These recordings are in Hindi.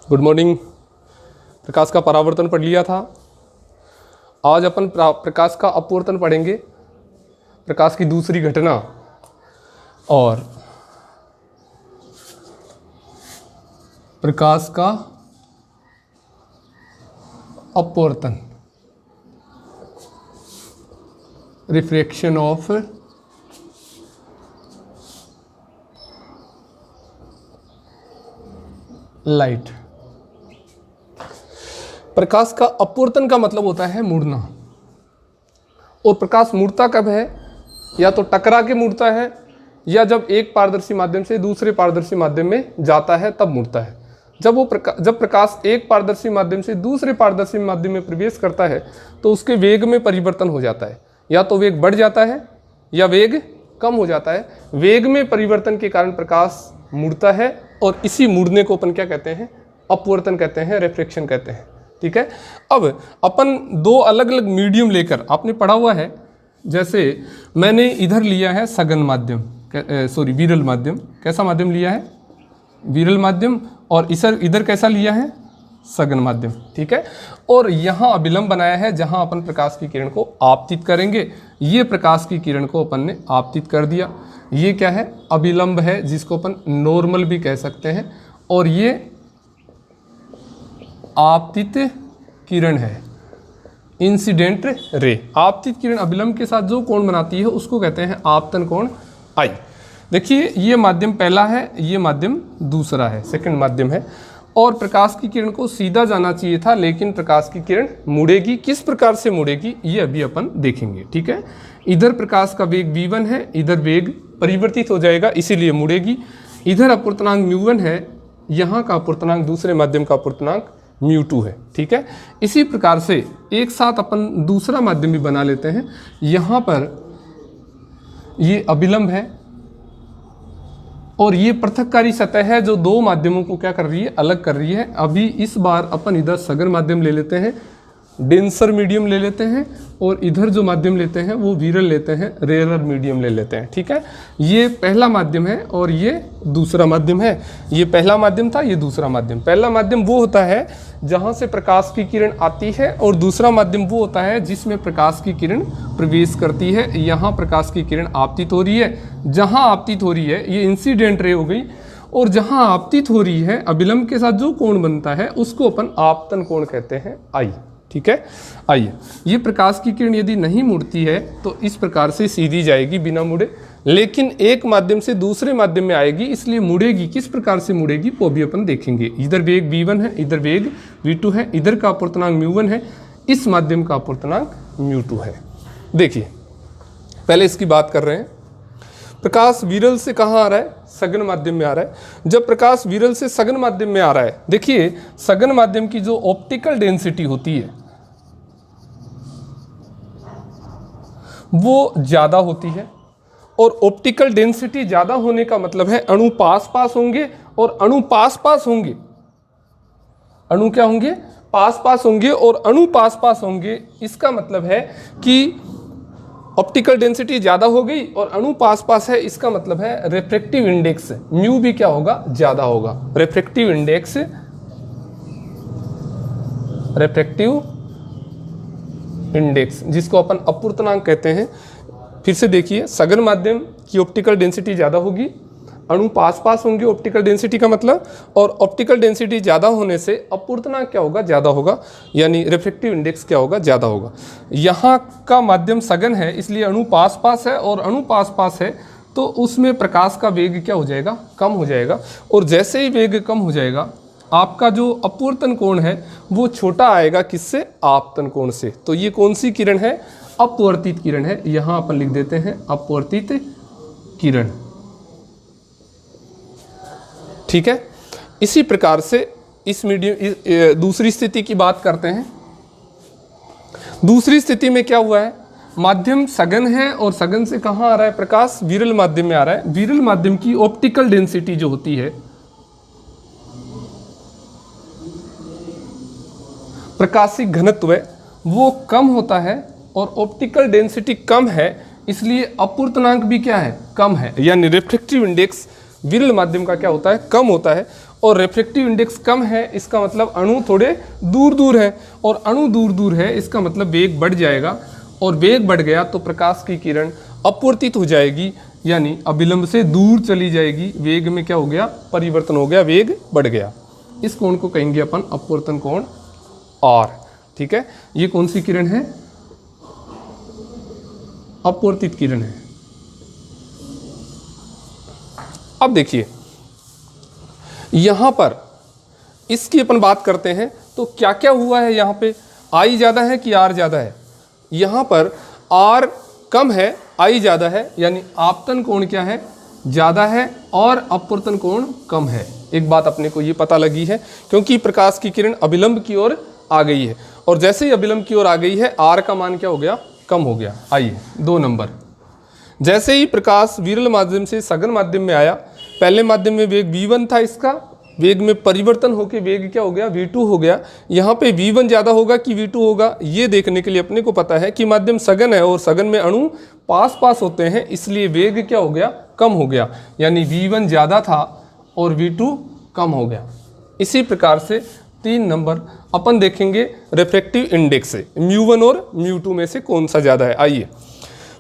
Good morning. प्रकाश का परावर्तन पढ़ लिया था। आज अपन प्रकाश का अपवर्तन पढ़ेंगे, प्रकाश की दूसरी घटना और प्रकाश का अपवर्तन, रिफ्रैक्शन ऑफ लाइट। प्रकाश का अपवर्तन का मतलब होता है मुड़ना। और प्रकाश मुड़ता कब है? या तो टकरा के मुड़ता है, या जब एक पारदर्शी माध्यम से दूसरे पारदर्शी माध्यम में जाता है तब मुड़ता है। जब प्रकाश एक पारदर्शी माध्यम से दूसरे पारदर्शी माध्यम में प्रवेश करता है तो उसके वेग में परिवर्तन हो जाता है। या तो वेग बढ़ जाता है या वेग कम हो जाता है। वेग में परिवर्तन के कारण प्रकाश मुड़ता है और इसी मुड़ने को अपन क्या कहते हैं? अपवर्तन कहते हैं, रिफ्रैक्शन कहते हैं। ठीक है। अब अपन दो अलग अलग मीडियम लेकर, आपने पढ़ा हुआ है, जैसे मैंने इधर लिया है सघन माध्यम, विरल माध्यम। कैसा माध्यम लिया है? विरल माध्यम। और इधर कैसा लिया है? सघन माध्यम। ठीक है। और यहाँ अभिलंब बनाया है जहाँ अपन प्रकाश की किरण को आपतित करेंगे। ये प्रकाश की किरण को अपन ने आपतित कर दिया। ये क्या है? अभिलंब है, जिसको अपन नॉर्मल भी कह सकते हैं। और ये आपतित किरण है, इंसिडेंट रे। आपतित किरण अभिलंब के साथ जो कोण बनाती है उसको कहते हैं आपतन कोण आई। देखिए, ये माध्यम पहला है, ये माध्यम दूसरा है, सेकंड माध्यम है। और प्रकाश की किरण को सीधा जाना चाहिए था, लेकिन प्रकाश की किरण मुड़ेगी। किस प्रकार से मुड़ेगी ये अभी अपन देखेंगे। ठीक है। इधर प्रकाश का वेग v1 है, इधर वेग परिवर्तित हो जाएगा, इसीलिए मुड़ेगी। इधर अपवर्तनांक μ1 है, यहाँ का अपवर्तनांक, दूसरे माध्यम का अपवर्तनांक μ2 है। ठीक है। इसी प्रकार से एक साथ अपन दूसरा माध्यम भी बना लेते हैं। यहाँ पर ये अभिलंब है और ये पृथककारी सतह है जो दो माध्यमों को क्या कर रही है? अलग कर रही है। अभी इस बार अपन इधर सघन माध्यम ले लेते हैं, डेंसर मीडियम ले लेते हैं, और इधर जो माध्यम लेते हैं वो विरल लेते हैं, रेयरर मीडियम ले लेते हैं। ठीक है। ये पहला माध्यम है और ये दूसरा माध्यम है। ये पहला माध्यम था, ये दूसरा माध्यम। पहला माध्यम वो होता है जहाँ से प्रकाश की किरण आती है, और दूसरा माध्यम वो होता है जिसमें प्रकाश की किरण प्रवेश करती है। यहाँ प्रकाश की किरण आपतित हो रही है, जहाँ आपतित हो रही है ये इंसिडेंट रे हो गई, और जहाँ आपतित हो रही है अभिलंब के साथ जो कोण बनता है उसको अपन आपतन कोण कहते हैं, आई। ठीक है। आइए, ये प्रकाश की किरण यदि नहीं मुड़ती है तो इस प्रकार से सीधी जाएगी बिना मुड़े, लेकिन एक माध्यम से दूसरे माध्यम में आएगी, इसलिए मुड़ेगी। किस प्रकार से मुड़ेगी वो भी अपन देखेंगे। इधर वेग v1 है, इधर वेग v2 है, इधर का अपवर्तनांक μ1 है, इस माध्यम का अपवर्तनांक μ2 है। देखिए, पहले इसकी बात कर रहे हैं। प्रकाश विरल से कहाँ आ रहा है? सघन माध्यम में आ रहा है। जब प्रकाश विरल से सघन माध्यम में आ रहा है, देखिए सघन माध्यम की जो ऑप्टिकल डेंसिटी होती है वो ज़्यादा होती है, और ऑप्टिकल डेंसिटी ज़्यादा होने का मतलब है अणु पास पास होंगे, और अणु पास पास होंगे, अणु क्या होंगे? पास पास होंगे, और अणु पास पास होंगे। इसका मतलब है कि ऑप्टिकल डेंसिटी ज़्यादा हो गई और अणु पास पास है, इसका मतलब है रिफ्रैक्टिव इंडेक्स म्यू भी क्या होगा? ज़्यादा होगा। रिफ्रैक्टिव इंडेक्स, रिफ्रैक्टिव इंडेक्स जिसको अपन अपवर्तनांक कहते हैं। फिर से देखिए, सघन माध्यम की ऑप्टिकल डेंसिटी ज़्यादा होगी, अणु पास पास होंगे, ऑप्टिकल डेंसिटी का मतलब, और ऑप्टिकल डेंसिटी ज़्यादा होने से अपवर्तनांक क्या होगा? ज़्यादा होगा, यानी रिफ्रैक्टिव इंडेक्स क्या होगा? ज़्यादा होगा। यहाँ का माध्यम सघन है, इसलिए अणु पास पास है, और अणु पास पास है तो उसमें प्रकाश का वेग क्या हो जाएगा? कम हो जाएगा। और जैसे ही वेग कम हो जाएगा, आपका जो अपवर्तन कोण है वो छोटा आएगा। किससे? आपतन कोण से। तो ये कौन सी किरण है? अपवर्तित किरण है। यहाँ अपन लिख देते हैं अपवर्तित किरण। ठीक है। इसी प्रकार से इस मीडियम, दूसरी स्थिति की बात करते हैं। दूसरी स्थिति में क्या हुआ है? माध्यम सघन है, और सघन से कहाँ आ रहा है प्रकाश? विरल माध्यम में आ रहा है। विरल माध्यम की ऑप्टिकल डेंसिटी जो होती है, प्रकाशिक घनत्व वो कम होता है, और ऑप्टिकल डेंसिटी कम है, इसलिए अपवर्तनांक भी क्या है? कम है, यानी रिफ्रैक्टिव इंडेक्स विरल माध्यम का क्या होता है? कम होता है। और रिफ्रैक्टिव इंडेक्स कम है, इसका मतलब अणु थोड़े दूर दूर है, और अणु दूर दूर है इसका मतलब वेग बढ़ जाएगा, और वेग बढ़ गया तो प्रकाश की किरण अपवर्तित हो जाएगी, यानी अभिलंब से दूर चली जाएगी। वेग में क्या हो गया, परिवर्तन हो गया, वेग बढ़ गया। इस कोण को कहेंगे अपन अपवर्तन कोण R। ठीक है, ये कौन सी किरण है, अपवर्तित किरण है। अब देखिए यहां पर इसकी अपन बात करते हैं तो क्या क्या हुआ है, यहां पे I ज्यादा है कि R ज्यादा है, यहां पर R कम है, I ज्यादा है, यानी आपतन कोण क्या है, ज्यादा है, और अपवर्तन कोण कम है। एक बात अपने को ये पता लगी है, क्योंकि प्रकाश की किरण अभिलंब की ओर आ गई है, और जैसे ही अभिलंब की ओर आ गई है R का मान क्या हो गया, कम हो गया। आइए 2 नंबर, जैसे ही प्रकाश विरल माध्यम से सघन माध्यम में आया, पहले माध्यम में वेग v1 था, इसका वेग में परिवर्तन होकर वेग क्या हो गया, v2 हो गया। यहाँ पे v1 ज़्यादा होगा कि v2 होगा, ये देखने के लिए अपने को पता है कि माध्यम सघन है और सघन में अणु पास पास होते हैं, इसलिए वेग क्या हो गया, कम हो गया, यानी v1 ज़्यादा था और v2 कम हो गया। इसी प्रकार से 3 नंबर अपन देखेंगे रिफ्रैक्टिव इंडेक्स से, μ1 और μ2 में से कौन सा ज़्यादा है। आइए,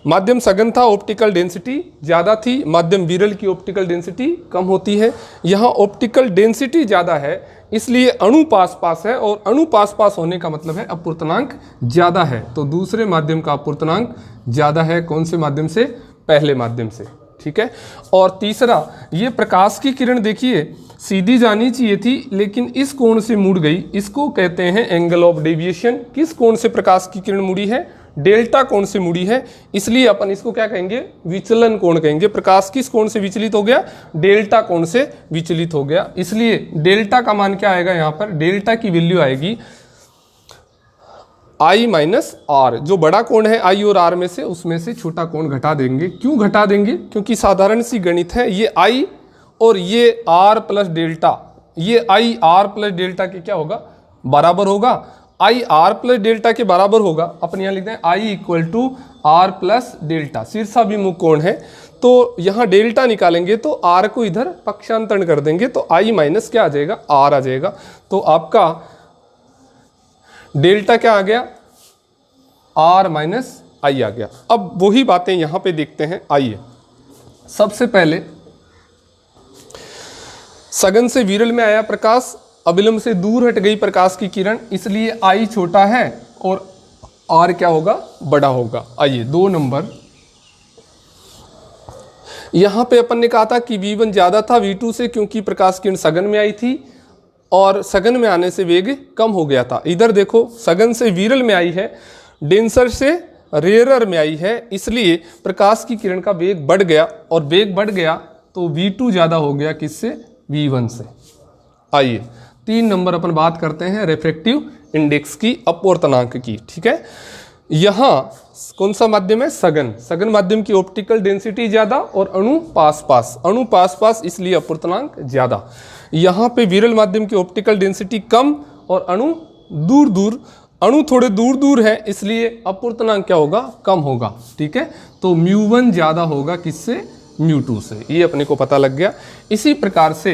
माध्यम सघन था, ऑप्टिकल डेंसिटी ज़्यादा थी, माध्यम विरल की ऑप्टिकल डेंसिटी कम होती है। यहाँ ऑप्टिकल डेंसिटी ज़्यादा है, इसलिए अणु पास पास है, और अणु पास पास होने का मतलब है अपवर्तनांक ज़्यादा है, तो दूसरे माध्यम का अपवर्तनांक ज़्यादा है। कौन से माध्यम से, पहले माध्यम से। ठीक है, और तीसरा, ये प्रकाश की किरण देखिए सीधी जानी चाहिए थी, लेकिन इस कोण से मुड़ गई, इसको कहते हैं एंगल ऑफ डेविएशन। किस कोण से प्रकाश की किरण मुड़ी है, डेल्टा कोण से मुड़ी है, इसलिए अपन इसको क्या कहेंगे, विचलन कोण कहेंगे। प्रकाश किस कोण से विचलित हो गया, डेल्टा कोण से विचलित हो गया, इसलिए डेल्टा का मान क्या आएगा, यहाँ पर डेल्टा की वैल्यू आएगी I माइनस R। जो बड़ा कोण है I और R में से, उसमें से छोटा कोण घटा देंगे। क्यों घटा देंगे, क्योंकि साधारण सी गणित है, ये I और ये R प्लस डेल्टा, ये I R प्लस डेल्टा के क्या होगा, बराबर होगा। I R प्लस डेल्टा के बराबर होगा, अपन यहाँ लिखते हैं I equal to R plus delta, शीर्षाभिमुख कोण है, तो यहाँ डेल्टा निकालेंगे तो R को इधर पक्षांतरण कर देंगे, तो I माइनस क्या आ जाएगा, R आ जाएगा। तो आपका डेल्टा क्या आ गया, R माइनस I आ गया। अब वही बातें यहाँ पे देखते हैं। आइए, सबसे पहले सघन से विरल में आया प्रकाश, अभिलंब से दूर हट गई प्रकाश की किरण, इसलिए I छोटा है और R क्या होगा, बड़ा होगा। आइए 2 नंबर, यहाँ पे अपन ने कहा था कि v1 ज़्यादा था v2 से, क्योंकि प्रकाश किरण सघन में आई थी और सघन में आने से वेग कम हो गया था। इधर देखो, सघन से विरल में आई है, डेंसर से रेयरर में आई है, इसलिए प्रकाश की किरण का वेग बढ़ गया, और वेग बढ़ गया तो v2 ज़्यादा हो गया किससे, v1 से। आइए 3 नंबर अपन बात करते हैं रिफ्रैक्टिव इंडेक्स की, अपवर्तनांक की। ठीक है, यहाँ कौन सा माध्यम है, सघन। सघन माध्यम की ऑप्टिकल डेंसिटी ज़्यादा और अणु पास पास, अणु पास पास इसलिए अपवर्तनांक ज़्यादा। यहाँ पे विरल माध्यम की ऑप्टिकल डेंसिटी कम और अणु दूर दूर, अणु थोड़े दूर दूर है, इसलिए अपवर्तनांक क्या होगा, कम होगा। ठीक है, तो μ1 ज़्यादा होगा किससे, μ2 से, ये अपने को पता लग गया। इसी प्रकार से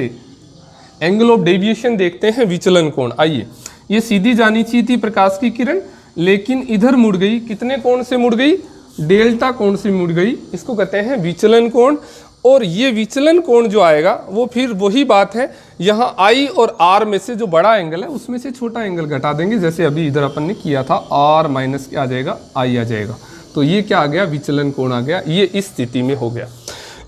एंगल ऑफ डेविएशन देखते हैं, विचलन कोण। आइए, ये सीधी जानी चाहिए थी प्रकाश की किरण, लेकिन इधर मुड़ गई, कितने कोण से मुड़ गई, डेल्टा कोण से मुड़ गई, इसको कहते हैं विचलन कोण। और ये विचलन कोण जो आएगा वो फिर वही बात है, यहाँ I और R में से जो बड़ा एंगल है उसमें से छोटा एंगल घटा देंगे, जैसे अभी इधर अपन ने किया था, R माइनस क्या आ जाएगा, I आ जाएगा, तो ये क्या आ गया, विचलन कोण आ गया। ये इस स्थिति में हो गया।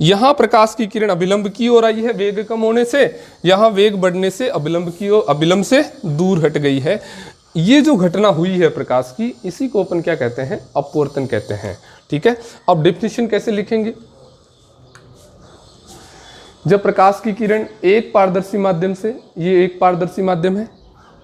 यहाँ प्रकाश की किरण अभिलंब की ओर आई है वेग कम होने से, यहाँ वेग बढ़ने से अभिलंब की ओर, अभिलंब से दूर हट गई है। ये जो घटना हुई है प्रकाश की, इसी को अपन क्या कहते हैं, अपवर्तन कहते हैं। ठीक है, अब डेफिनेशन कैसे लिखेंगे, जब प्रकाश की किरण एक पारदर्शी माध्यम से, ये एक पारदर्शी माध्यम है,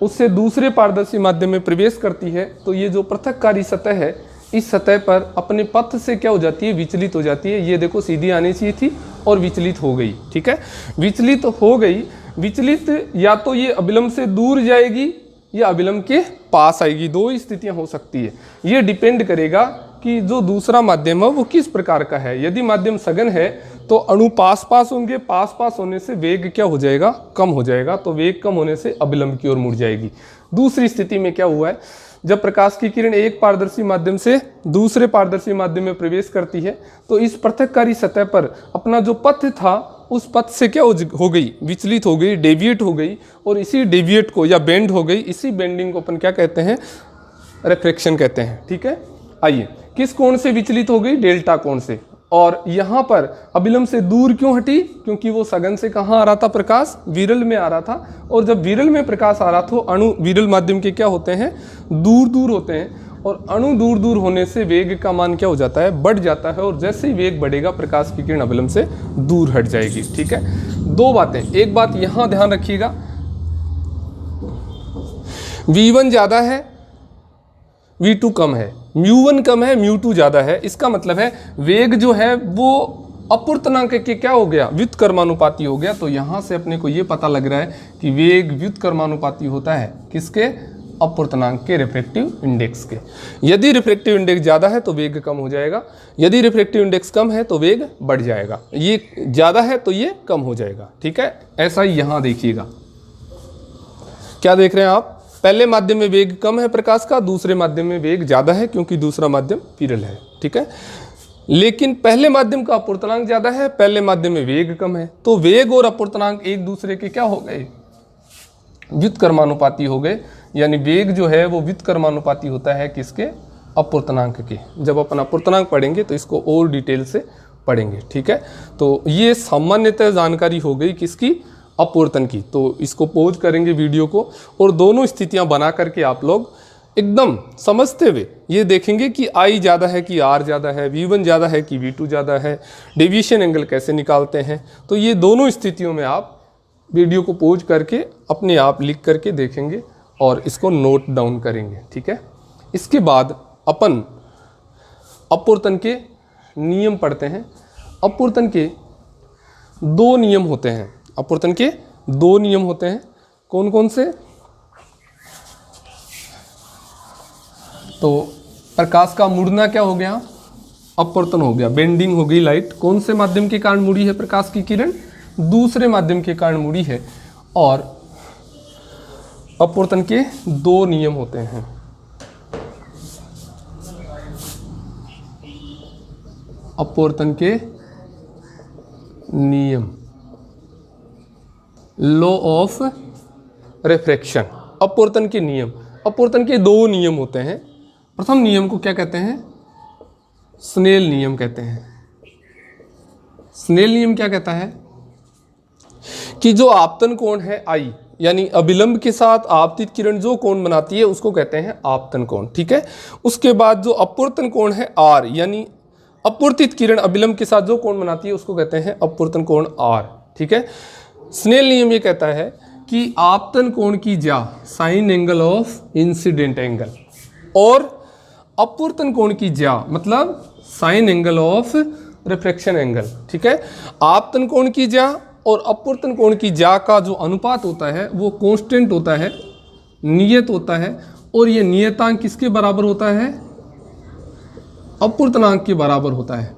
उससे दूसरे पारदर्शी माध्यम में प्रवेश करती है, तो ये जो पृथककारी सतह है, इस सतह पर अपने पथ से क्या हो जाती है, विचलित हो जाती है। ये देखो सीधी आनी चाहिए थी और विचलित हो गई। ठीक है, विचलित हो गई, विचलित या तो ये अभिलंब से दूर जाएगी या अभिलंब के पास आएगी, 2 स्थितियां हो सकती है। ये डिपेंड करेगा कि जो दूसरा माध्यम है वो किस प्रकार का है। यदि माध्यम सघन है तो अणु पास पास होंगे, पास पास होने से वेग क्या हो जाएगा, कम हो जाएगा, तो वेग कम होने से अभिलंब की ओर मुड़ जाएगी। दूसरी स्थिति में क्या हुआ है, जब प्रकाश की किरण एक पारदर्शी माध्यम से दूसरे पारदर्शी माध्यम में प्रवेश करती है तो इस पृथककारी सतह पर अपना जो पथ था उस पथ से क्या हो गई, विचलित हो गई, डेविएट हो गई, और इसी डेविएट को या बेंड हो गई, इसी बेंडिंग को अपन क्या कहते हैं, रिफ्रैक्शन कहते हैं। ठीक है, आइए किस कोण से विचलित हो गई, डेल्टा कोण से। और यहाँ पर अभिलंब से दूर क्यों हटी, क्योंकि वो सघन से कहाँ आ रहा था, प्रकाश विरल में आ रहा था, और जब विरल में प्रकाश आ रहा था अणु विरल माध्यम के क्या होते हैं, दूर दूर होते हैं, और अणु दूर दूर होने से वेग का मान क्या हो जाता है, बढ़ जाता है, और जैसे ही वेग बढ़ेगा प्रकाश की किरण अभिलंब से दूर हट जाएगी। ठीक है, दो बातें, एक बात यहाँ ध्यान रखिएगा, V1 ज़्यादा है, V2 कम है, μ1 कम है, μ2 ज़्यादा है। इसका मतलब है वेग जो है वो अपूर्णांक के क्या हो गया, व्युत्क्रमानुपाती हो गया। तो यहाँ से अपने को ये पता लग रहा है कि वेग व्युत्क्रमानुपाती होता है किसके, अपूर्णांक के, रिफ्रैक्टिव इंडेक्स के। यदि रिफ्रैक्टिव इंडेक्स ज़्यादा है तो वेग कम हो जाएगा, यदि रिफ्रैक्टिव इंडेक्स कम है तो वेग बढ़ जाएगा, ये ज़्यादा है तो ये कम हो जाएगा। ठीक है, ऐसा ही यहाँ देखिएगा, क्या देख रहे हैं आप, पहले माध्यम में वेग कम है प्रकाश का, दूसरे माध्यम में वेग ज़्यादा है क्योंकि दूसरा माध्यम विरल है। ठीक है, लेकिन पहले माध्यम का अपूर्णांक ज़्यादा है, पहले माध्यम में वेग कम है, तो वेग और अपूर्णांक एक दूसरे के क्या हो गए, व्युत्क्रमानुपाती हो गए। यानी वेग जो है वो व्युत्क्रमानुपाती होता है किसके, अपूर्णांक के। जब अपन अपूर्णांक पढ़ेंगे तो इसको और डिटेल से पढ़ेंगे। ठीक है, तो ये सामान्यतः जानकारी हो गई किसकी, अपवर्तन की। तो इसको पॉज करेंगे वीडियो को और दोनों स्थितियां बना करके आप लोग एकदम समझते हुए ये देखेंगे कि I ज़्यादा है कि R ज़्यादा है, V1 ज़्यादा है कि V2 ज़्यादा है, डेविएशन एंगल कैसे निकालते हैं। तो ये दोनों स्थितियों में आप वीडियो को पॉज करके अपने आप लिख करके देखेंगे और इसको नोट डाउन करेंगे। ठीक है, इसके बाद अपन अपवर्तन के नियम पढ़ते हैं। अपवर्तन के दो नियम होते हैं, अपवर्तन के दो नियम होते हैं, कौन कौन से, तो प्रकाश का मुड़ना क्या हो गया, अपवर्तन हो गया, बेंडिंग हो गई लाइट। कौन से माध्यम के कारण मुड़ी है प्रकाश की किरण, दूसरे माध्यम के कारण मुड़ी है। और अपवर्तन के दो नियम होते हैं, अपवर्तन के नियम, लॉ ऑफ रिफ्रैक्शन। अपवर्तन के नियम, अपवर्तन के दो नियम होते हैं। प्रथम नियम को क्या कहते हैं, स्नेल नियम कहते हैं। स्नेल नियम क्या कहता है कि जो आपतन कोण है I, यानी अभिलंब के साथ आपतित किरण जो कोण बनाती है उसको कहते हैं आपतन कोण। ठीक है, उसके बाद जो अपवर्तन कोण है R, यानी अपवर्तित किरण अभिलंब के साथ जो कोण बनाती है उसको कहते हैं अपवर्तन कोण R। ठीक है, स्नेल नियम ये कहता है कि आपतन कोण की ज्या, sign angle of incident angle, और अपवर्तन कोण की ज्या मतलब sign angle of refraction angle. ठीक है, आपतन कोण की ज्या और अपवर्तन कोण की ज्या का जो अनुपात होता है वो कांस्टेंट होता है, नियत होता है, और ये नियतांक किसके बराबर होता है, अपवर्तनांक के बराबर होता है।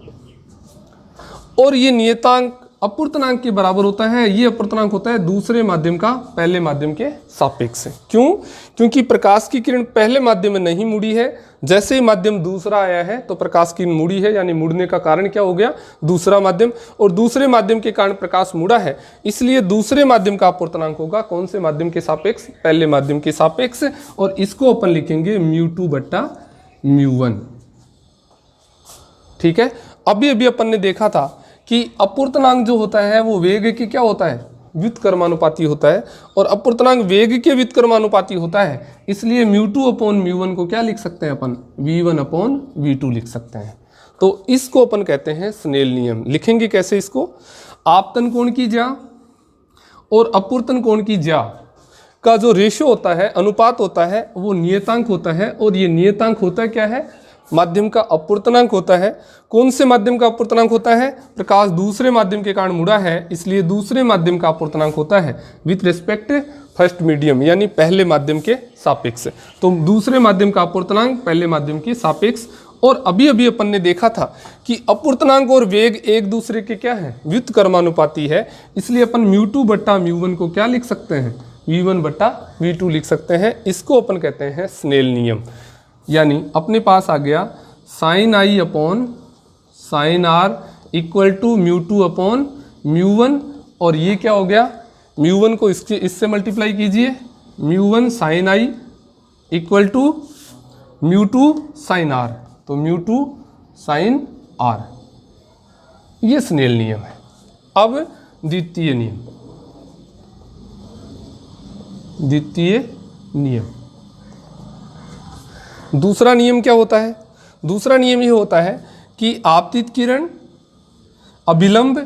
और ये नियतांक अपवर्तनांक के बराबर होता है, ये अपवर्तनांक होता है दूसरे माध्यम का पहले माध्यम के सापेक्ष। क्यों, क्योंकि प्रकाश की किरण पहले माध्यम में नहीं मुड़ी है, जैसे ही माध्यम दूसरा आया है तो प्रकाश की मुड़ी है, यानी मुड़ने का कारण क्या हो गया, दूसरा माध्यम, और दूसरे माध्यम के कारण प्रकाश मुड़ा है, इसलिए दूसरे माध्यम का अपवर्तनांक होगा कौन से माध्यम के सापेक्ष, पहले माध्यम के सापेक्ष, और इसको अपन लिखेंगे μ2 बट्टा μ1। ठीक है, अभी अभी अपन ने देखा था कि अपवर्तनांक जो होता है वो वेग के क्या होता है, व्युत्क्रमानुपाती होता है, और अपवर्तनांक वेग के व्युत्क्रमानुपाती होता है, इसलिए μ2 अपॉन μ1 को क्या लिख सकते हैं अपन, v1 अपॉन v2 लिख सकते हैं। तो इसको अपन कहते हैं स्नेल नियम। लिखेंगे कैसे इसको, आपतन कोण की ज्या और अपवर्तन कोण की ज्या का जो रेशो होता है, अनुपात होता है, वो नियतांक होता है, और ये नियतांक होता है क्या है, माध्यम का अपवर्तनांक होता है। कौन से माध्यम का अपवर्तनांक होता है, प्रकाश दूसरे माध्यम के कारण मुड़ा है, इसलिए दूसरे माध्यम का अपवर्तनांक होता है विथ रिस्पेक्ट फर्स्ट मीडियम, यानी पहले माध्यम के सापेक्ष। तो दूसरे माध्यम का अपवर्तनांक पहले माध्यम के सापेक्ष, और अभी अभी अपन ने देखा था कि अपूर्णांक और वेग एक दूसरे के क्या है, व्युत्क्रमानुपाती है, इसलिए अपन μ2 बट्टा μ1 को क्या लिख सकते हैं, v1 बट्टा v2 लिख सकते हैं। इसको अपन कहते हैं स्नेल नियम। यानी अपने पास आ गया sine I upon sine R equal to μ2 upon μ1, और ये क्या हो गया, μ1 को इससे मल्टीप्लाई कीजिए, μ1 sine I equal to μ2 sine R, तो μ2 साइन आर, ये स्नेल नियम है। अब द्वितीय नियम, द्वितीय नियम, दूसरा नियम क्या होता है, दूसरा नियम ये होता है कि आपतित किरण, अभिलंब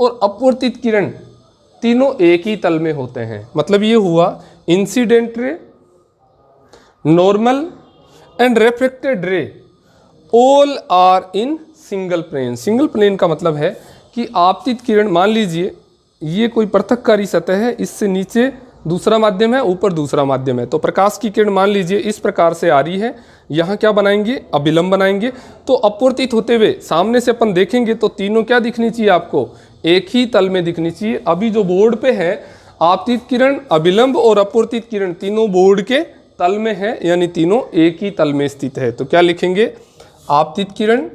और अपवर्तित किरण तीनों एक ही तल में होते हैं। मतलब ये हुआ incident ray, normal and reflected ray all are in single plane. Single plane का मतलब है कि आपतित किरण, मान लीजिए ये कोई पृथककारी सतह है, इससे नीचे दूसरा माध्यम है, ऊपर दूसरा माध्यम है, तो प्रकाश की किरण मान लीजिए इस प्रकार से आ रही है, यहाँ क्या बनाएंगे, अभिलंब बनाएंगे, तो अपवर्तित होते हुए सामने से अपन देखेंगे तो तीनों क्या दिखनी चाहिए आपको, एक ही तल में दिखनी चाहिए। अभी जो बोर्ड पे है आपतित किरण, अभिलंब और अपवर्तित किरण तीनों बोर्ड के तल में है, यानी तीनों एक ही तल में स्थित है। तो क्या लिखेंगे, आपतित किरण,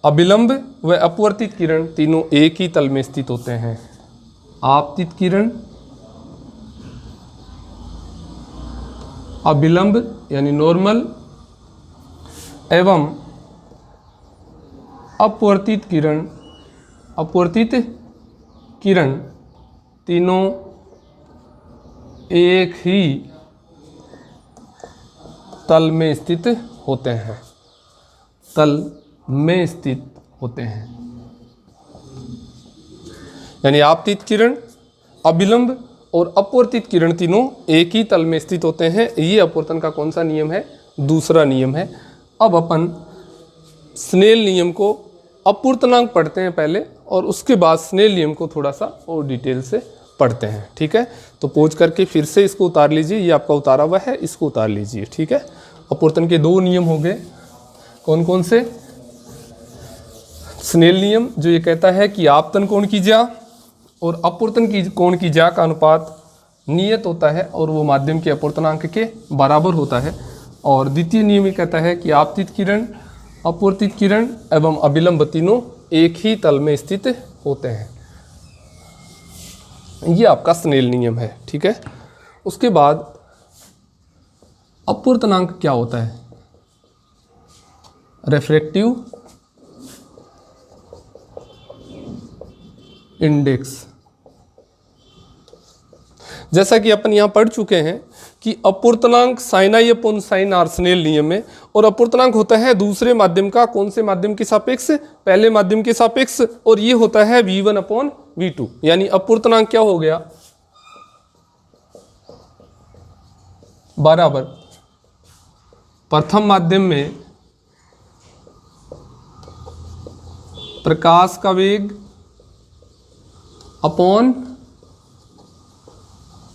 अभिलंब व अपवर्तित किरण तीनों एक ही तल में स्थित होते हैं। आपतित किरण, अभिलंब यानी नॉर्मल एवं अपवर्तित किरण, अपवर्तित किरण तीनों एक ही तल में स्थित होते हैं, तल में स्थित होते हैं। यानी आपतित किरण, अभिलंब और अपवर्तित किरण तीनों एक ही तल में स्थित होते हैं। ये अपवर्तन का कौन सा नियम है, दूसरा नियम है। अब अपन स्नेल नियम को अपवर्तनांक पढ़ते हैं पहले, और उसके बाद स्नेल नियम को थोड़ा सा और डिटेल से पढ़ते हैं। ठीक है, तो पोज करके फिर से इसको उतार लीजिए, ये आपका उतारा हुआ है, इसको उतार लीजिए। ठीक है, अपवर्तन के दो नियम हो गए, कौन कौन से, स्नेल नियम जो ये कहता है कि आपतन कोण की ज्या और अपवर्तन की कोण की ज्या का अनुपात नियत होता है और वो माध्यम के अपवर्तनांक के बराबर होता है। और द्वितीय नियम ये कहता है कि आपतित किरण, अपवर्तित किरण एवं अभिलंब तीनों एक ही तल में स्थित होते हैं। ये आपका स्नेल नियम है। ठीक है, उसके बाद अपवर्तनांक क्या होता है, रिफ्रैक्टिव इंडेक्स। जैसा कि अपन यहाँ पढ़ चुके हैं कि अपवर्तनांक साइन आई अपॉन साइन आर स्नेल नियम में, और अपवर्तनांक होता है दूसरे माध्यम का कौन से माध्यम के सापेक्ष, पहले माध्यम के सापेक्ष, और ये होता है v1 अपॉन v2। यानी अपवर्तनांक क्या हो गया, बराबर प्रथम माध्यम में प्रकाश का वेग अपॉन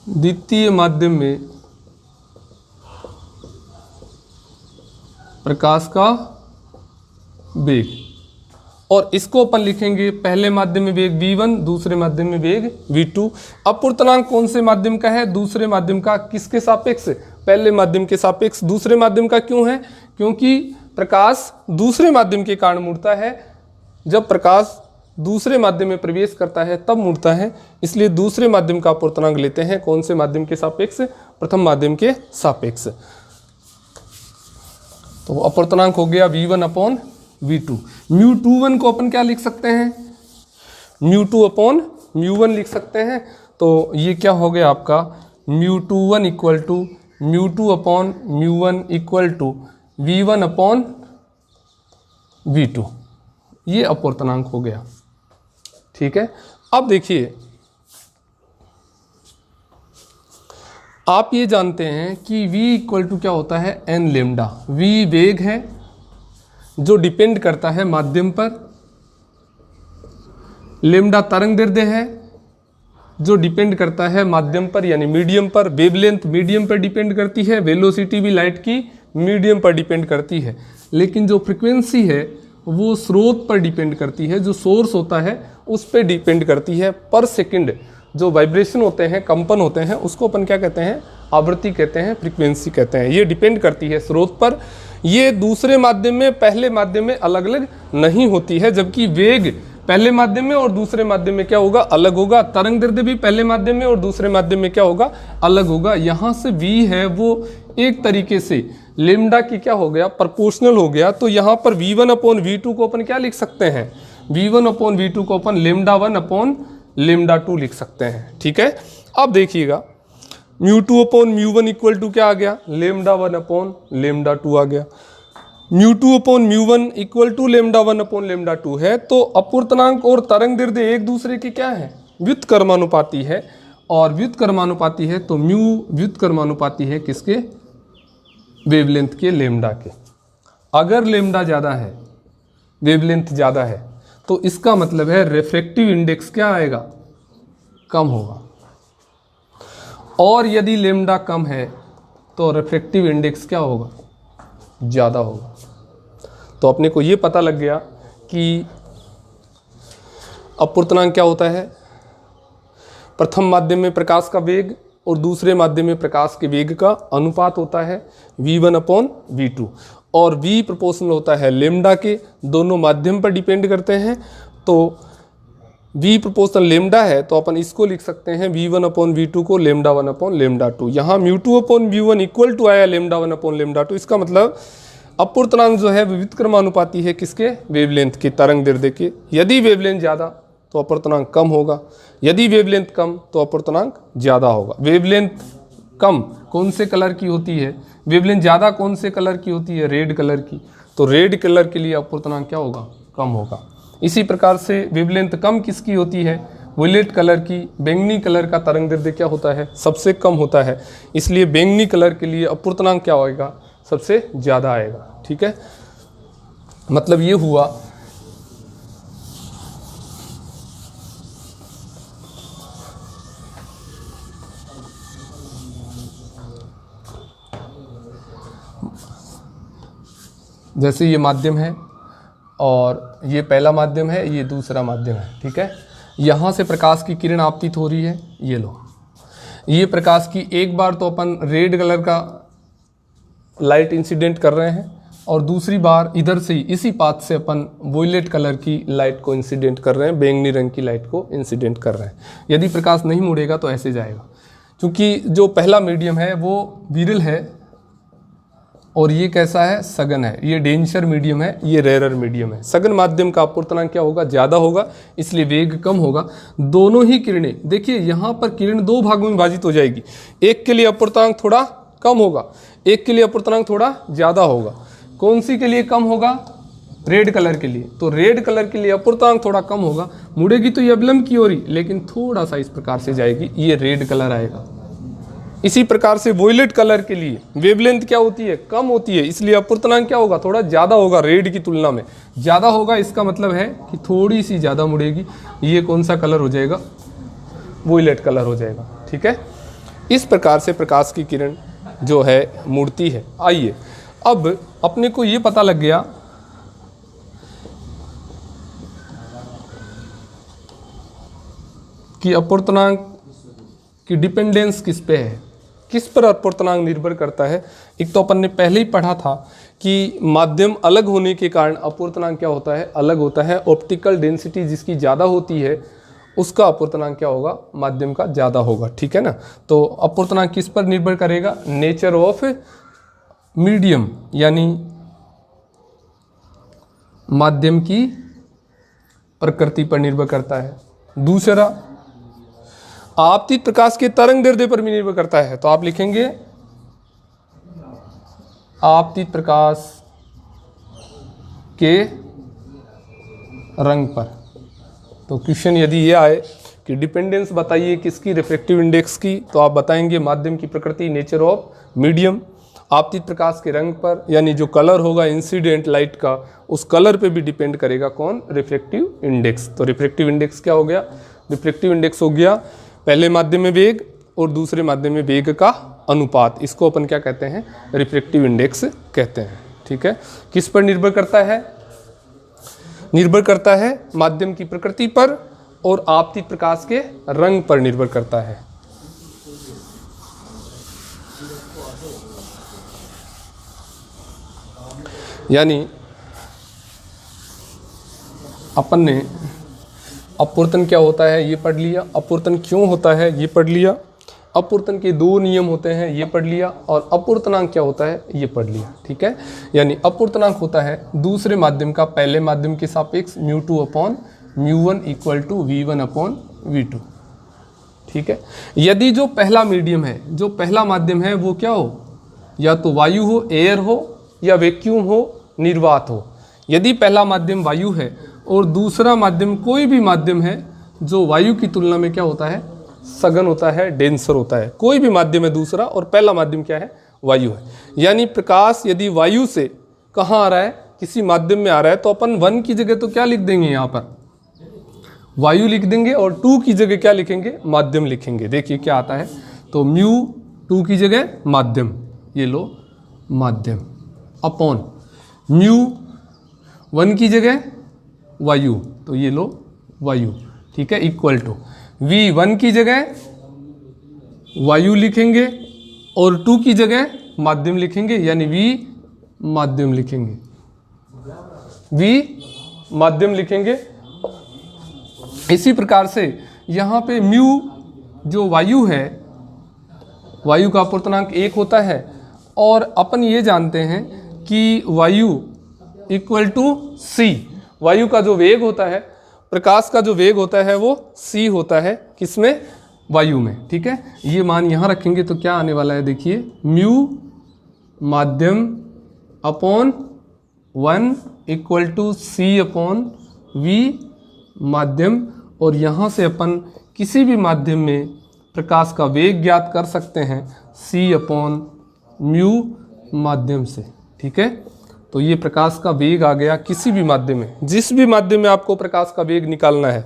द्वितीय माध्यम में प्रकाश का वेग। और इसको अपन लिखेंगे पहले माध्यम में वेग v1, दूसरे माध्यम में वेग v2। अपवर्तनांक कौन से माध्यम का है, दूसरे माध्यम का, किसके सापेक्ष, पहले माध्यम के सापेक्ष। दूसरे माध्यम का क्यों है, क्योंकि प्रकाश दूसरे माध्यम के कारण मुड़ता है, जब प्रकाश दूसरे माध्यम में प्रवेश करता है तब मुड़ता है, इसलिए दूसरे माध्यम का अपवर्तनांक लेते हैं कौन से माध्यम के सापेक्ष, प्रथम माध्यम के सापेक्ष। तो अपवर्तनांक हो गया v1 अपॉन v2। μ21 को अपन क्या लिख सकते हैं, μ2 अपॉन μ1 लिख सकते हैं। तो ये क्या हो गया आपका, μ21 equal to μ2 upon μ1 equal to v1 upon v2। ये अपवर्तनांक हो गया। ठीक है, अब देखिए आप ये जानते हैं कि v इक्वल टू क्या होता है, n लेमडा। v वेग है जो डिपेंड करता है माध्यम पर, लेमडा तरंग दैर्ध्य है जो डिपेंड करता है माध्यम पर यानी मीडियम पर, वेवलेंथ मीडियम पर डिपेंड करती है, वेलोसिटी भी लाइट की मीडियम पर डिपेंड करती है, लेकिन जो फ्रिक्वेंसी है वो स्रोत पर डिपेंड करती है, जो सोर्स होता है उस पर डिपेंड करती है। पर सेकंड जो वाइब्रेशन होते हैं, कंपन होते हैं, उसको अपन क्या कहते हैं, आवृत्ति कहते हैं, फ्रीक्वेंसी कहते हैं। ये डिपेंड करती है स्रोत पर। ये दूसरे माध्यम में पहले माध्यम में अलग अलग नहीं होती है, जबकि वेग पहले माध्यम में और दूसरे माध्यम में क्या होगा, अलग होगा। तरंग दैर्ध्य भी पहले माध्यम में और दूसरे माध्यम में क्या होगा, अलग होगा। यहाँ से v है वो एक तरीके से लेमडा की क्या हो गया, प्रोपोर्शनल हो गया। तो यहाँ पर v1/v2 को अपन क्या लिख सकते हैं, v1/v2 को अपन λ1/λ2 लिख सकते हैं। ठीक है, अब देखिएगा μ2/μ1 इक्वल टू क्या आ गया, λ1/λ2 आ गया। μ2/μ1 इक्वल टू λ1/λ2 है। तो अपूर्णांक और तरंग दैर्ध्य एक दूसरे के क्या है, व्युत्क्रमानुपाती है। और व्युत्क्रमानुपाती है तो म्यू व्युत्क्रमानुपाती है किसके, वेवलेंथ के, लेमडा के। अगर लेमडा ज़्यादा है, वेवलेंथ ज़्यादा है, तो इसका मतलब है रिफ्रैक्टिव इंडेक्स क्या आएगा, कम होगा। और यदि लेमडा कम है तो रिफ्रैक्टिव इंडेक्स क्या होगा, ज़्यादा होगा। तो अपने को ये पता लग गया कि अपूर्णांक क्या होता है, प्रथम माध्यम में प्रकाश का वेग और दूसरे माध्यम में प्रकाश के वेग का अनुपात होता है v1/v2, और v प्रोपोर्शनल होता है लेमडा के, दोनों माध्यम पर डिपेंड करते हैं। तो v प्रोपोर्शनल लेमडा है तो अपन इसको लिख सकते हैं v1/v2 को λ1/λ2। यहाँ μ2/μ1 इक्वल टू आया λ1/λ2। इसका मतलब अपूर्णांक जो है व्युत्क्रमानुपाती है किसके, वेवलेंथ के, तरंग दैर्ध्य के। यदि वेवलेंथ ज़्यादा तो अपूर्णांक कम होगा, यदि वेवलेंथ कम तो अपूर्णांक ज़्यादा होगा। वेवलेंथ कम कौन से कलर की होती है, वेवलेंथ ज़्यादा कौन से कलर की होती है, रेड कलर की। तो रेड कलर के लिए अपूर्णांक क्या होगा, कम होगा। इसी प्रकार से वेवलेंथ कम किसकी होती है, वोलेट कलर की। बैंगनी कलर का तरंग दैर्ध्य क्या होता है, सबसे कम होता है, इसलिए बैंगनी कलर के लिए अपूर्णांक क्या होगा, सबसे ज़्यादा आएगा। ठीक है, मतलब ये हुआ जैसे ये माध्यम है और ये पहला माध्यम है, ये दूसरा माध्यम है। ठीक है, यहाँ से प्रकाश की किरण आपतित हो रही है, ये लो, ये प्रकाश की एक बार तो अपन रेड कलर का लाइट इंसिडेंट कर रहे हैं, और दूसरी बार इधर से इसी पाथ से अपन वोयलेट कलर की लाइट को इंसिडेंट कर रहे हैं, बैंगनी रंग की लाइट को इंसिडेंट कर रहे हैं। यदि प्रकाश नहीं मुड़ेगा तो ऐसे जाएगा, क्योंकि जो पहला मीडियम है वो विरल है और ये कैसा है, सघन है। ये डेंसर मीडियम है, ये रेरर मीडियम है। सघन माध्यम का अपूर्णांक क्या होगा, ज़्यादा होगा, इसलिए वेग कम होगा। दोनों ही किरणें, देखिए यहाँ पर किरण दो भागों में विभाजित हो जाएगी। एक के लिए अपूर्णांक थोड़ा कम होगा, एक के लिए अपूर्णांक थोड़ा ज़्यादा होगा। कौन सी के लिए कम होगा, रेड कलर के लिए। तो रेड कलर के लिए अपूर्णांक थोड़ा कम होगा, मुड़ेगी तो ये अवलंब की ओर ही, लेकिन थोड़ा सा इस प्रकार से जाएगी, ये रेड कलर आएगा। इसी प्रकार से वोयलेट कलर के लिए वेवलेंथ क्या होती है, कम होती है, इसलिए अपूर्णांक क्या होगा, थोड़ा ज़्यादा होगा, रेड की तुलना में ज़्यादा होगा। इसका मतलब है कि थोड़ी सी ज़्यादा मुड़ेगी। ये कौन सा कलर हो जाएगा, वोयलेट कलर हो जाएगा। ठीक है, इस प्रकार से प्रकाश की किरण जो है मुड़ती है। आइए अब अपने को ये पता लग गया कि अपूर्णांक की डिपेंडेंस किस पे है, किस पर अपूर्णांक निर्भर करता है। एक तो अपन ने पहले ही पढ़ा था कि माध्यम अलग होने के कारण अपूर्णांक क्या होता है, अलग होता है। ऑप्टिकल डेंसिटी जिसकी ज़्यादा होती है उसका अपूर्णांक क्या होगा, माध्यम का ज़्यादा होगा। ठीक है ना, तो अपूर्णांक किस पर निर्भर करेगा, नेचर ऑफ मीडियम, यानी माध्यम की प्रकृति पर निर्भर करता है। दूसरा आपतित प्रकाश के तरंग दैर्ध्य पर भी निर्भर करता है। तो आप लिखेंगे आपतित प्रकाश के रंग पर। तो क्वेश्चन यदि ये आए कि डिपेंडेंस बताइए किसकी, रिफ्रैक्टिव इंडेक्स की, तो आप बताएंगे माध्यम की प्रकृति, नेचर ऑफ मीडियम। आपतित प्रकाश के रंग पर, यानी जो कलर होगा इंसिडेंट लाइट का, उस कलर पे भी डिपेंड करेगा कौन, रिफ्रैक्टिव इंडेक्स। तो रिफ्रैक्टिव इंडेक्स क्या हो गया, रिफ्रैक्टिव इंडेक्स हो गया पहले माध्यम में वेग और दूसरे माध्यम में वेग का अनुपात, इसको अपन क्या कहते हैं, रिफ्रैक्टिव इंडेक्स कहते हैं। ठीक है, किस पर निर्भर करता है, निर्भर करता है माध्यम की प्रकृति पर और आपतित प्रकाश के रंग पर निर्भर करता है। यानी अपन ने अपवर्तन क्या होता है ये पढ़ लिया, अपवर्तन क्यों होता है ये पढ़ लिया, अपवर्तन के दो नियम होते हैं ये पढ़ लिया, और अपवर्तनांक क्या होता है ये पढ़ लिया। ठीक है, यानी अपवर्तनांक होता है दूसरे माध्यम का पहले माध्यम के सापेक्ष μ2 upon μ1 equal to v1 upon v2। ठीक है, यदि जो पहला मीडियम है, जो पहला माध्यम है वो क्या हो, या तो वायु हो, एयर हो, या वैक्यूम हो, निर्वात हो। यदि पहला माध्यम वायु है और दूसरा माध्यम कोई भी माध्यम है जो वायु की तुलना में क्या होता है, सघन होता है, डेंसर होता है, कोई भी माध्यम है दूसरा और पहला माध्यम क्या है, वायु है। यानी प्रकाश यदि वायु से कहाँ आ रहा है, किसी माध्यम में आ रहा है, तो अपन 1 की जगह तो क्या लिख देंगे, यहाँ पर वायु लिख देंगे, और 2 की जगह क्या लिखेंगे, माध्यम लिखेंगे। देखिए क्या आता है, तो μ2 की जगह माध्यम, ये लो माध्यम, अपॉन μ1 की जगह वायु, तो ये लो वायु। ठीक है, इक्वल टू v1 की जगह वायु लिखेंगे और 2 की जगह माध्यम लिखेंगे, यानी v माध्यम लिखेंगे, v माध्यम लिखेंगे। इसी प्रकार से यहाँ पे म्यू जो वायु है, वायु का अपवर्तनांक 1 होता है, और अपन ये जानते हैं कि वायु इक्वल टू c, वायु का जो वेग होता है, प्रकाश का जो वेग होता है वो c होता है, किसमें, वायु में। ठीक है, ये मान यहाँ रखेंगे तो क्या आने वाला है, देखिए म्यू माध्यम upon 1 equal to c upon v माध्यम, और यहाँ से अपन किसी भी माध्यम में प्रकाश का वेग ज्ञात कर सकते हैं c अपॉन म्यू माध्यम से। ठीक है, तो ये प्रकाश का वेग आ गया किसी भी माध्यम में, जिस भी माध्यम में आपको प्रकाश का वेग निकालना है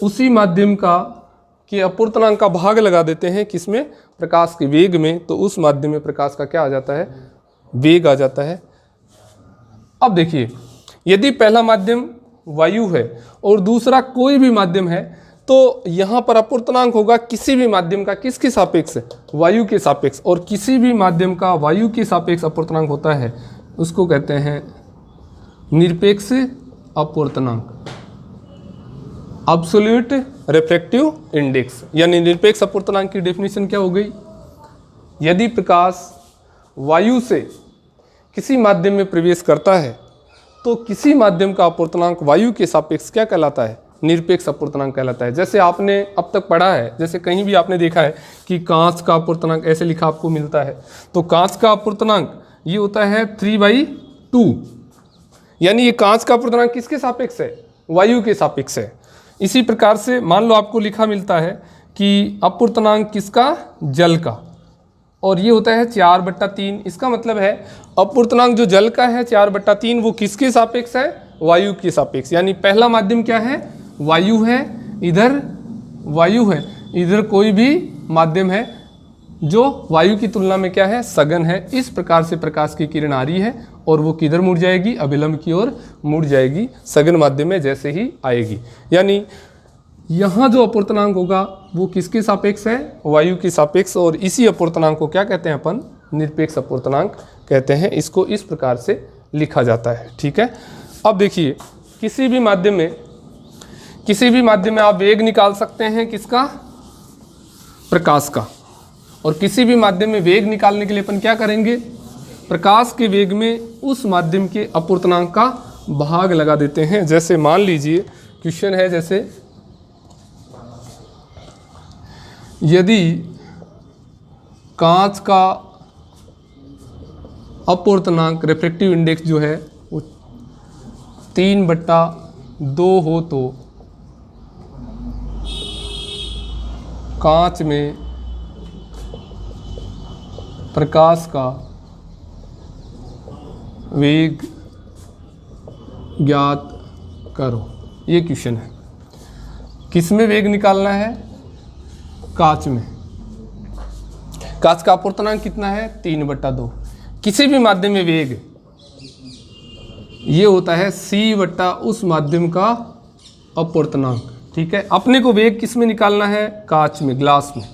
उसी माध्यम का के अपवर्तनांक का भाग लगा देते हैं किसमें, प्रकाश के वेग में, तो उस माध्यम में प्रकाश का क्या आ जाता है, वेग आ जाता है। अब देखिए, यदि पहला माध्यम वायु है और दूसरा कोई भी माध्यम है, तो यहाँ पर अपवर्तनांक होगा किसी भी माध्यम का किसके सापेक्ष, वायु के सापेक्ष, और किसी भी माध्यम का वायु के सापेक्ष अपवर्तनांक होता है उसको कहते हैं निरपेक्ष अपवर्तनांक, एब्सोल्यूट रिफ्रैक्टिव इंडेक्स। यानी निरपेक्ष अपवर्तनांक की डेफिनेशन क्या हो गई, यदि प्रकाश वायु से किसी माध्यम में प्रवेश करता है तो किसी माध्यम का अपवर्तनांक वायु के सापेक्ष क्या कहलाता है, निरपेक्ष अपवर्तनांक कहलाता है। जैसे आपने अब तक पढ़ा है, जैसे कहीं भी आपने देखा है कि कांच का अपवर्तनांक ऐसे लिखा आपको मिलता है, तो कांच का अपवर्तनांक ये होता है 3/2, यानी ये कांच का अपवर्तनांक किसके सापेक्ष है, वायु के सापेक्ष है। इसी प्रकार से मान लो आपको लिखा मिलता है कि अपवर्तनांक किसका, जल का, और ये होता है 4/3। इसका मतलब है अपवर्तनांक जो जल का है 4/3 वो किसके सापेक्ष है, वायु के सापेक्ष। यानी पहला माध्यम क्या है, वायु है, इधर वायु है, इधर कोई भी माध्यम है जो वायु की तुलना में क्या है, सघन है। इस प्रकार से प्रकाश की किरण आ रही है और वो किधर मुड़ जाएगी, अभिलंब की ओर मुड़ जाएगी, सघन माध्यम में जैसे ही आएगी। यानी यहाँ जो अपवर्तनांक होगा वो किसके सापेक्ष है, वायु के सापेक्ष, और इसी अपवर्तनांक को क्या कहते हैं अपन, निरपेक्ष अपवर्तनांक कहते हैं। इसको इस प्रकार से लिखा जाता है। ठीक है, अब देखिए किसी भी माध्यम में आप वेग निकाल सकते हैं किसका, प्रकाश का, और किसी भी माध्यम में वेग निकालने के लिए अपन क्या करेंगे, प्रकाश के वेग में उस माध्यम के अपवर्तनांक का भाग लगा देते हैं। जैसे मान लीजिए क्वेश्चन है, जैसे यदि कांच का अपवर्तनांक रिफ्रैक्टिव इंडेक्स जो है वो 3/2 हो तो कांच में प्रकाश का वेग ज्ञात करो। ये क्वेश्चन है, किस में वेग निकालना है, कांच में। कांच का अपूर्णांक कितना है 3/2। किसी भी माध्यम में वेग ये होता है c बटा उस माध्यम का अपूर्णांक। ठीक है, अपने को वेग किस में निकालना है, कांच में, ग्लास में।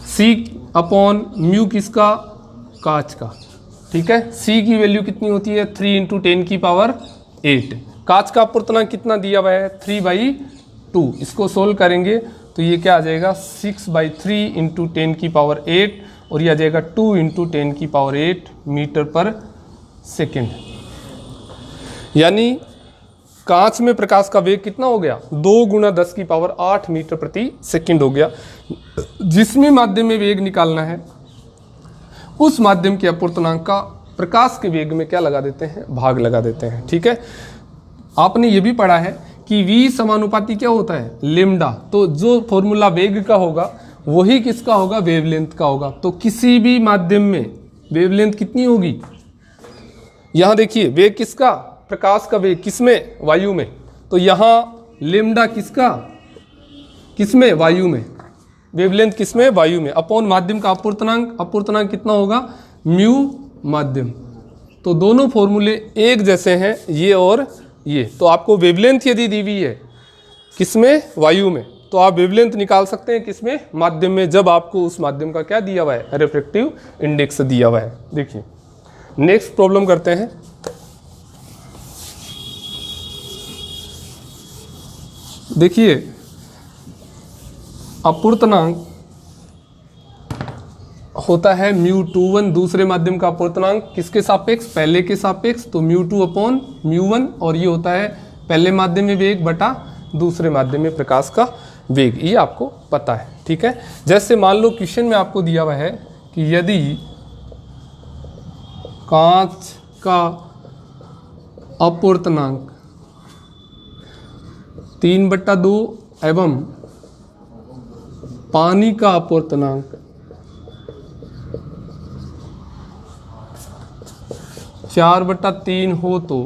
c/μ किसका, कांच का। ठीक है, c की वैल्यू कितनी होती है 3 × 10⁸। कांच का अपूर्णांक कितना दिया हुआ है 3/2। इसको सोल्व करेंगे तो ये क्या आ जाएगा 6/3 × 10⁸ और ये आ जाएगा 2 × 10⁸ मीटर/सेकेंड। यानी कांच में प्रकाश का वेग कितना हो गया 2 × 10⁸ मीटर/सेकेंड हो गया। जिसमें माध्यम में वेग निकालना है उस माध्यम के अपूर्णांक का प्रकाश के वेग में क्या लगा देते हैं, भाग लगा देते हैं। ठीक है, आपने ये भी पढ़ा है कि v समानुपाती क्या होता है लेम्डा। तो जो फॉर्मूला वेग का होगा वही किसका होगा, वेवलेंथ का होगा। तो किसी भी माध्यम में वेवलेंथ कितनी होगी, यहाँ देखिए वेग किसका, प्रकाश का वेग किसमें, वायु में। तो यहाँ लेम्डा किसका, किसमें, वायु में। वेवलेंथ किसमें, वायु में, अपॉन माध्यम का अपूर्णांक। अपूर्णांक कितना होगा म्यू माध्यम। तो दोनों फॉर्मूले एक जैसे हैं, ये और ये। तो आपको वेवलेंथ यदि दी हुई है किसमें, वायु में, तो आप वेवलेंथ निकाल सकते हैं किसमें, माध्यम में, जब आपको उस माध्यम का क्या दिया हुआ है, रिफ्रैक्टिव इंडेक्स दिया हुआ है। देखिए नेक्स्ट प्रॉब्लम करते हैं। देखिए अपूर्णांक होता है μ21 दूसरे माध्यम का अपूर्णांक किसके सापेक्ष, पहले के सापेक्ष। तो μ2/μ1 और ये होता है पहले माध्यम में वेग बटा दूसरे माध्यम में प्रकाश का वेग, ये आपको पता है। ठीक है, जैसे मान लो क्वेश्चन में आपको दिया हुआ है कि यदि कांच का अपूर्णांक 3/2 एवं पानी का अपूर्णांक 4/3 हो तो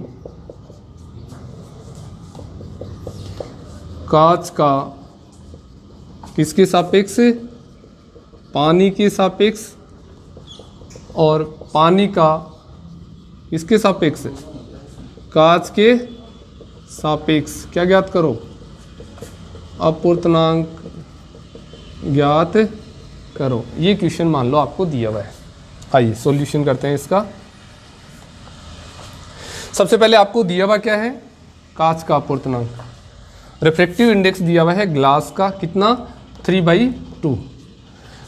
कांच का किसके सापेक्ष, पानी के सापेक्ष, और पानी का किसके सापेक्ष, कांच के सापेक्ष क्या ज्ञात करो, अपूर्णांक ज्ञात करो। ये क्वेश्चन मान लो आपको दिया हुआ है। आइए सॉल्यूशन करते हैं इसका। सबसे पहले आपको दिया हुआ क्या है, कांच का अपूर्णांक। रिफ्रैक्टिव इंडेक्स दिया हुआ है ग्लास का कितना 3/2।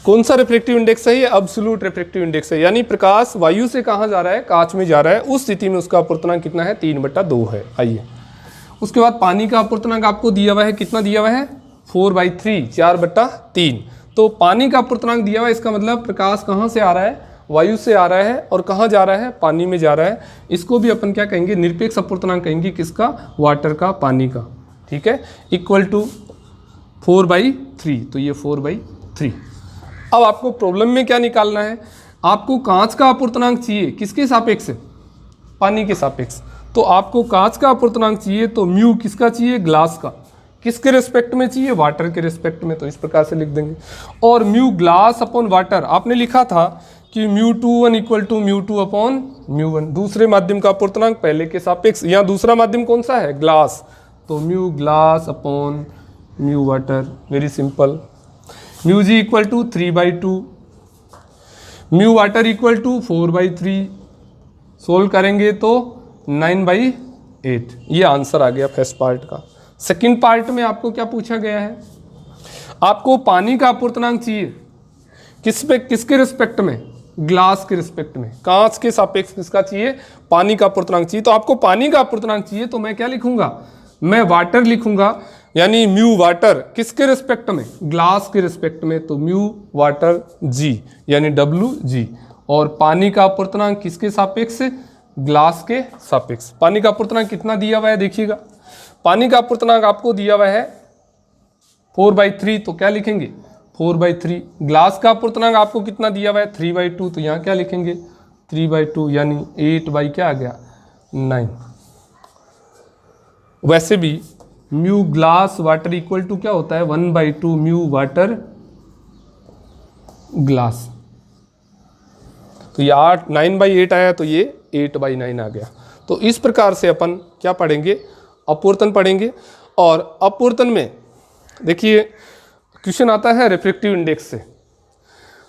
कौन सा रिफ्रैक्टिव इंडेक्स है, ये अब्सोल्यूट रिफ्रैक्टिव इंडेक्स है, यानी प्रकाश वायु से कहाँ जा रहा है, कांच में जा रहा है। उस स्थिति में उसका अपूर्णांक कितना है 3/2 है। आइए उसके बाद पानी का अपूर्णांक आपको दिया हुआ है, कितना दिया हुआ है 4/3, 4/3। तो पानी का अपूर्णांक दिया हुआ है, इसका मतलब प्रकाश कहाँ से आ रहा है, वायु से आ रहा है, और कहाँ जा रहा है, पानी में जा रहा है। इसको भी अपन क्या कहेंगे, निरपेक्ष अपूर्णांक कहेंगे, किसका, वाटर का, पानी का। ठीक है, इक्वल टू 4/3, तो ये 4/3। अब आपको प्रॉब्लम में क्या निकालना है, आपको कांच का अपूर्णांक चाहिए किसके सापेक्ष, पानी के सापेक्ष। तो आपको कांच का अपूर्णांक चाहिए तो म्यू किसका चाहिए, ग्लास का। किसके रिस्पेक्ट में चाहिए, वाटर के रिस्पेक्ट में। तो इस प्रकार से लिख देंगे। और म्यू ग्लास अपॉन वाटर आपने लिखा था कि μ21 = μ2/μ1, दूसरे माध्यम का अपूर्णांक पहले के सापेक्ष। यहाँ दूसरा माध्यम कौन सा है, ग्लास, तो mu glass upon mu water, very simple. μg = 3/2, mu water = 4/3। Solve करेंगे तो 9/8। ये आंसर आ गया फर्स्ट पार्ट का। सेकंड पार्ट में आपको क्या पूछा गया है, आपको पानी का अपूर्णांक चाहिए किसके रिस्पेक्ट में, ग्लास के रिस्पेक्ट में। कांच के सापेक्ष किसका चाहिए, पानी का अपूर्णांक चाहिए। तो आपको पानी का अपूर्णांक चाहिए तो मैं क्या लिखूंगा, मैं वाटर लिखूंगा, यानी म्यू वाटर किसके रिस्पेक्ट में, ग्लास के रिस्पेक्ट में। तो म्यू वाटर जी यानी WG। और पानी का अपूर्णांक किसके सापेक्ष, ग्लास के सापेक्ष। पानी का अपूर्णांक कितना दिया हुआ है देखिएगा, पानी का अपूर्णांक आपको दिया हुआ है 4/3, तो क्या लिखेंगे 4/3। ग्लास का अपूर्णांक आपको कितना दिया हुआ है 3/2, तो यहाँ क्या लिखेंगे 3/2, यानी 8 क्या आ गया 9। वैसे भी mu glass water equal to क्या होता है 1/2 म्यू वाटर ग्लास। तो ये 9/8 आया, तो ये 8/9 आ गया। तो इस प्रकार से अपन क्या पढ़ेंगे, अपवर्तन पढ़ेंगे। और अपवर्तन में देखिए क्वेश्चन आता है रिफ्रैक्टिव इंडेक्स से।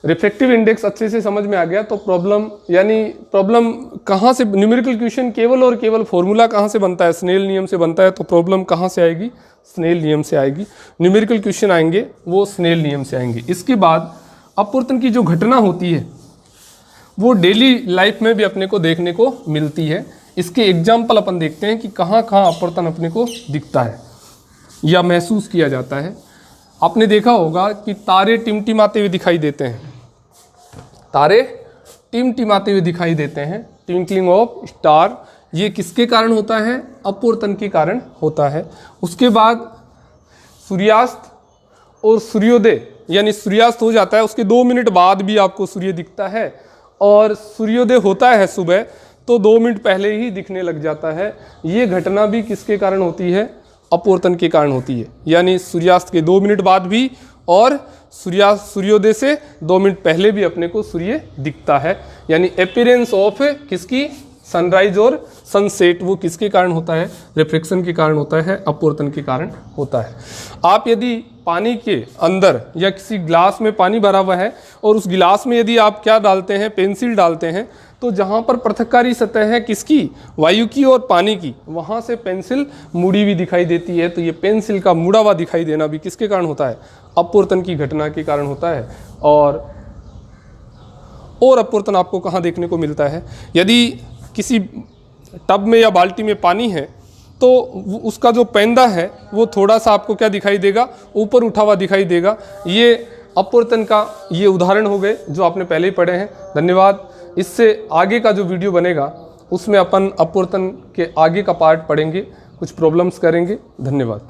रिफ्रैक्टिव इंडेक्स अच्छे से समझ में आ गया तो प्रॉब्लम, यानी प्रॉब्लम कहाँ से, न्यूमेरिकल क्वेश्चन केवल और केवल फॉर्मूला कहाँ से बनता है, स्नेल नियम से बनता है। तो प्रॉब्लम कहाँ से आएगी, स्नेल नियम से आएगी। न्यूमेरिकल क्वेश्चन आएंगे वो स्नेल नियम से आएंगे। इसके बाद अपवर्तन की जो घटना होती है वो डेली लाइफ में भी अपने को देखने को मिलती है। इसके एग्जाम्पल अपन देखते हैं कि कहाँ कहाँ अपवर्तन अपने को दिखता है या महसूस किया जाता है। आपने देखा होगा कि तारे टिमटिमाते हुए दिखाई देते हैं, तारे टिमटिमाते हुए दिखाई देते हैं, ट्विंकलिंग ऑफ स्टार। ये किसके कारण होता है, अपवर्तन के कारण होता है। उसके बाद सूर्यास्त और सूर्योदय, यानी सूर्यास्त हो जाता है उसके 2 मिनट बाद भी आपको सूर्य दिखता है, और सूर्योदय होता है सुबह तो 2 मिनट पहले ही दिखने लग जाता है। ये घटना भी किसके कारण होती है, अपवर्तन के कारण होती है। यानी सूर्यास्त के 2 मिनट बाद भी और सूर्योदय से 2 मिनट पहले भी अपने को सूर्य दिखता है। यानी अपीयरेंस ऑफ किसकी, सनराइज और सनसेट, वो किसके कारण होता है, रिफ्रैक्शन के कारण होता है, अपवर्तन के कारण होता है। आप यदि पानी के अंदर या किसी ग्लास में पानी भरा हुआ है और उस गिलास में यदि आप क्या डालते हैं, पेंसिल डालते हैं, तो जहाँ पर पृथककारी सतह है किसकी, वायु की और पानी की, वहाँ से पेंसिल मुड़ी हुई दिखाई देती है। तो ये पेंसिल का मुड़ा हुआ दिखाई देना भी किसके कारण होता है, अपवर्तन की घटना के कारण होता है। और अपवर्तन आपको कहाँ देखने को मिलता है, यदि किसी टब में या बाल्टी में पानी है तो उसका जो पैंदा है वो थोड़ा सा आपको क्या दिखाई देगा, ऊपर उठा हुआ दिखाई देगा। ये अपवर्तन का ये उदाहरण हो गए जो आपने पहले ही पढ़े हैं। धन्यवाद। इससे आगे का जो वीडियो बनेगा उसमें अपन अपवर्तन के आगे का पार्ट पढ़ेंगे, कुछ प्रॉब्लम्स करेंगे। धन्यवाद।